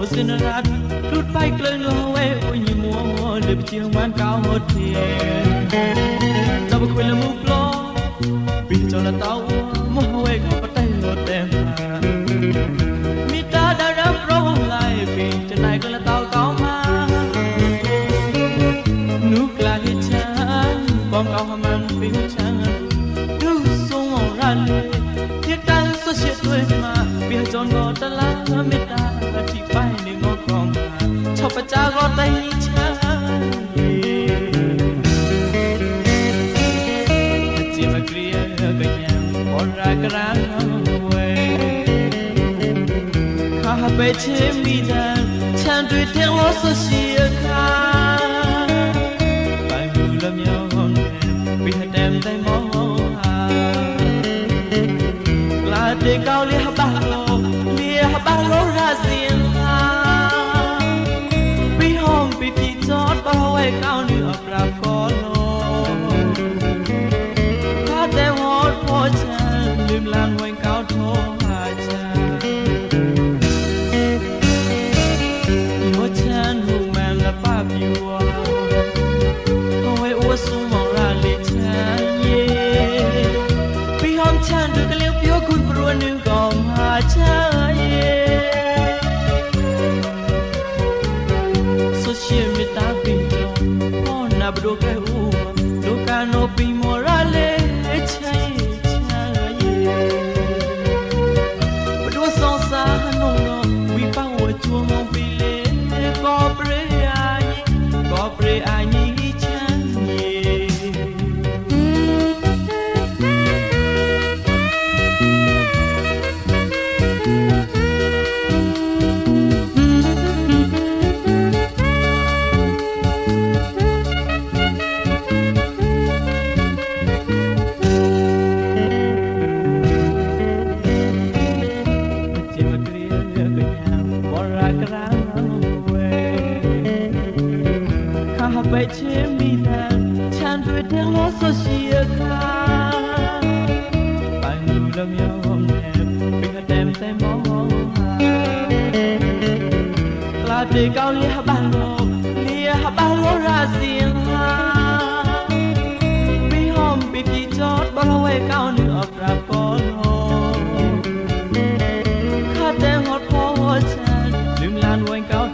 Sinara, Root by Glen away when you more live in one cow or tear. Double quill move law, beat on a tower, more away, but I got them. Meet that a pro life, and I got a towel. Nuclear chan, bomb our man, big chan. Do so run, get down so shit with my beard on got the lamb. Chop a jog or the each Jim clear again or I ran away. Carpet me down, Chan to tell us a sheer car. By Mulam young, we had them them all. Glad they go near Habalo Razin. Cao như ập rạp có lô hát đem hót phố chan lim lan quanh cao thô hà chan phố chan hùng màn là ba biwa không ai ua sung mong ra lì chan ye vì hôm chan được cái liêu phiếu cùn bùa nương gom hà chan ye social media Abdo ke uwa, loka no pi morale, chai chai. Abdo sonsa no no, we pa wo chuo mong pile, ko pre ani chan ye. Bay chém mi đàn chan đuôi theo lối so chia ca bài người lâm nhau hôm đẹp bình đem tay mong là để cao lia ba lô ra riêng ha bi hôm bi chi chót bao lâu cao nữa ra có lô khát đem hót phố chan đừng lan quanh cao